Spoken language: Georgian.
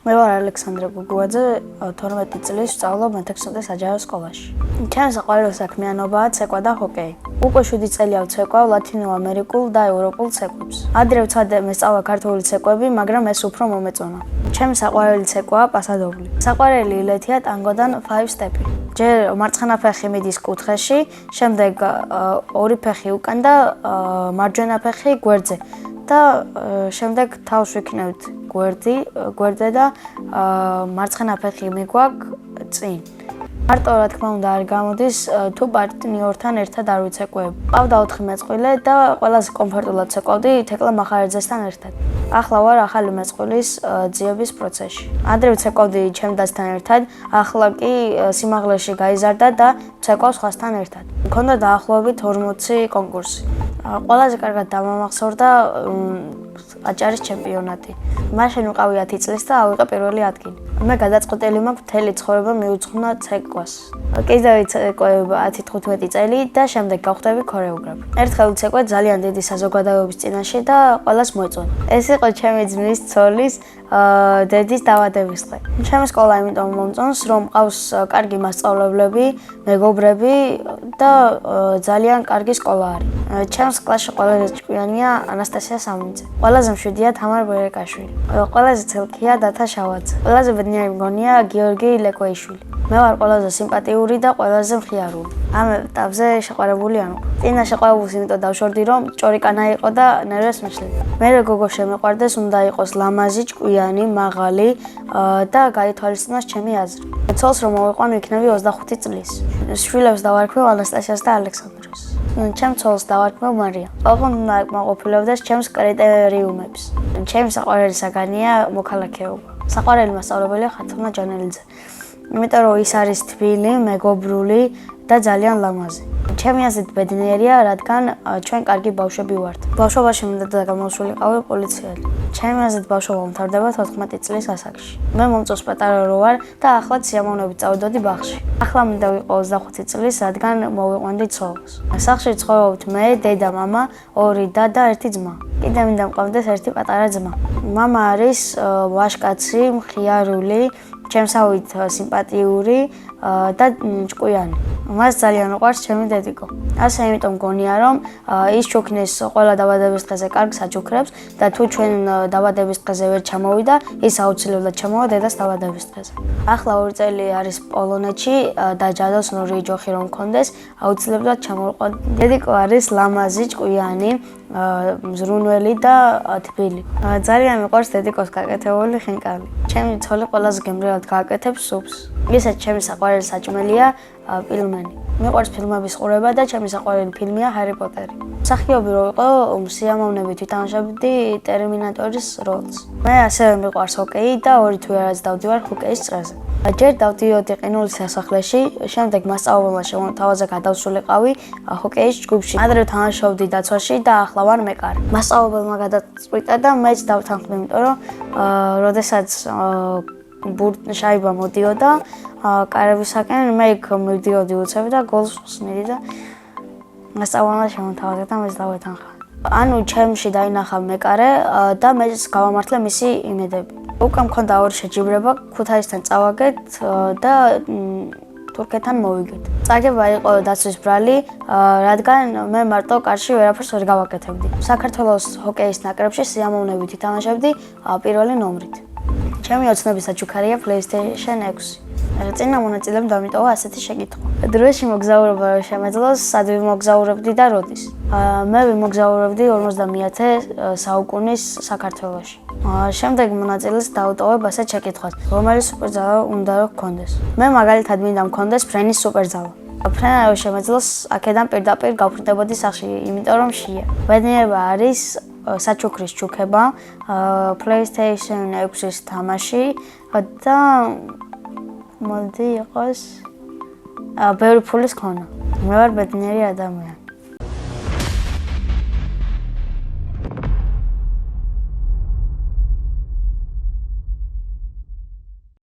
მე ვარ ალექსანდრე გუგუაძე, 12 წლის ვსწავლობ მე-16 საჯარო სკოლაში. ჩემი საყვარელი საქმიანობაა ცეკვა და ჰოკეი. უკვე 7 წელია ვცეკვავ ლათინო-ამერიკულ და ევროპულ ცეკვებს. ადრე ვცადე მესწავლა ქართული ცეკვები, მაგრამ ეს უფრო მომეწონა. ჩემი საყვარელი ცეკვაა პასადობლი. საყვარელი ილეთია ტანგოდან 5 სტეპი. ჯერ მარცხენა ფეხი მიდის კუთხეში, შემდეგ ორი ფეხი უკან და მარჯვენა ფეხი გვერდზე. და შემდეგ თავს ვიქნევთ გვერდზე და მარცხენა ფეხი მიგვაქვს წინ. მარტო რა თქმა უნდა არ გამოდის თუ პარტნიორთან ერთად არ ვიცეკვებ. ყავდა 4 მეწყვილე და ყველაზე კომფორტულად ცეკვავდი თეკლა მახარაძესთან ერთად. ახლა ვარ ახალი მეწყვილის ძიების პროცესში. ადრე ვცეკვავდი ჩემ დაცთან ერთად, ახლა კი სიმაღლეში გაიზარდა და ვცეკვავ სხვასთან ერთად. მქონდა დაახლოებით 40 კონკურსი. ყველაზე კარგად დამამახსოვრდა აჭარის ჩემპიონატი. მაშინ ვიყავი 10 წლის და ავიღე პირველი ადგილი. მე გადაწყვეტილი მაქვს მთელი ცხოვრება მივუძღვნა ცეკვას. კიდევ ვცეკვებ 10-15 წელი და შემდეგ გავხდები ქორეოგრაფი. ერთხელ ვცეკვე ძალიან დიდი საზოგადოების წინაშე და ყველას მოეწონა. ეს იყო ჩემი ძმის ცოლის დედის დაბადების დღე. ჩემი სკოლა იმიტომ მომწონს, რომ მყავს კარგი მასწავლებლები, მეგობრები და ძალიან კარგი სკოლა არის. ჩემს კლასში ყველაზე ჭკვიანია ანასტასია სამნიძე. ყველაზე მშვიდია თამარ ბერეკაშვილი. ყველაზე ცელქია დათა შავაძე. ყველაზე ბედნიერი მგონია გიორგი ლეკვეიშვილი. მე ვარ ყველაზე სიმპათიური და ყველაზე მხიარული. ამ ეტაპზე შეყვარებული არ ვიყავ. წინა შეყვარებულს იმიტომ დავშორდი, რომ ჭორიკანა იყო და ნერვებს მეშლიდა. მე გოგო შემეყვარდეს, უნდა იყოს ლამაზი, ჭკვიანი, მაღალი და გაითვალისწინოს ჩემი აზრი. ცოლს რომ მოვიყვან ვიქნები 25 წლის. შვილებს დავარქმევ ანასტასიას და ალექსანდრეს. ჩემ ცოლს დავარქმევ მარია. ოღონდ უნდა აკმაყოფილებდეს ჩემს კრიტერიუმებს. ჩემი საყვარელი საგანია მოქალაქეობა. საყვარელი მასწავლებელია ხათუნა ჯანელიძე. იმიტომ რომ ის არის თბილი, მეგობრული და ძალიან ლამაზი. ჩემი აზრით ბედნიერია, რადგან ჩვენ კარგი ბავშვები ვართ. ბავშვობაში მინდა და გამოსულიყავი პოლიციელი. ჩემი აზრით ბავშვობა მთავრდება 14 წლის ასაკში. მე მომწონს პატარა რო ვარ და ახლაც სიამოვნებით წავიდოდი ბაღში. ახლა მინდა ვიყო 25 წლის, რადგან მოვიყვანდი ცოლს. სახლში ცხოვრობთ მე, დედა, მამა, 2 და 1 ძმა. კიდევ მინდა მყავდეს 1 პატარა ძმა. მამა არის ვაჟკაცი, მხიარული, ჩემსავით სიმპათიური და ჭკვიანი. მას ძალიან უყვარს ჩემი დედიკო. ასე იმიტომ მგონია, რომ ის ჩუქნის ყველა დაბადების დღეზე კარგ საჩუქრებს და თუ ჩვენ დაბადების დღეზე ვერ ჩამოვიდა, ის აუცილებლად ჩამოვა დედას დაბადების დღეზე. ახლა 2 წელი არის პოლონეთში და ჯადოს ნორი ჯოხი რომ მქონდეს, აუცილებლად ჩამოვიყო. დედიკო არის ლამაზი, ჭკვიანი, მზრუნველი და თბილი. ძალიან მიყვარს დედიკოს გაკეთებული ხინკალი. ჩემი ცოლი ყველაზე გემრიელად გააკეთებს სუპს. ისეთ ჩემი საყვარელი საჭმელია პილმენი. მიყვარს ფილმების ყურება და ჩემი საყვარელი ფილმია ჰარი პოტერი. მსახიობი რო ვიყო, სიამოვნებით ვითამაშებდი ტერმინატორის როლს. მე ასევე მიყვარს ჰოკეი და 2 თვე არაც დავდივარ ჰოკეის წრეზე. ჯერ დავდიოდი ყინულის სასახლეში, შემდეგ მასწავლებელმა შემოთავაზა გადავსულიყავი ჰოკეის ჯგუფში. ადრე თამაშობდი დაცვაში და ახლა ვარ მეკარე. მასწავლებელმა გადაწყვიტა და მეც დავთანხმდი, იმიტომ რომ როდესაც შაიბა მოდიოდა კარებისაკენ, მე იქ მივდიოდი უცებ და გოლს ვხსნიდი და მასწავლებელმა შემოთავაზა და მეც დავეთანხა. ანუ ჩემში დაინახა მეკარე და მეც გავამართლე მისი იმედები. უკვე მქონდა 2 შეჯიბრება, ქუთაისთან წავაგეთ და თურქეთთან მოვიგეთ. წაგება იყო დაცვის ბრალი, რადგან მე მარტო კარში ვერაფერს ვერ გავაკეთებდი. საქართველოს ჰოკეის ნაკრებში სიამოვნებით ითამაშებდი პირველი ნომრით. ჩემი ოცნების საჩუქარია PlayStation 6. წინა მონაწილემ დამიტოვა ასეთი შეკითხვა. დროში მოგზაურობა რო შემეძლოს, სად ვიმოგზაურებდი და როდის? მე ვიმოგზაურებდი 50-ე საუკუნის საქართველოში. შემდეგ მონაწილეს დავტოვებ ასეთ შეკითხვას, რომელი სუპერძალა უნდა რო გქონდეს. მე მაგალითად მინდა მქონდეს ფრენის სუპერძალა. ფრენა რო შემეძლოს, აქედან პირდაპირ გავფრინდებოდი სახში, იმიტომ რომ შეია. ბედნიერება არის საჩუქრის ჩუქება, PlayStation 6-ის თამაში და მოდი იყოს ბევრი ფულის ქონა. მე ვარ ბედნიერი ადამიანი.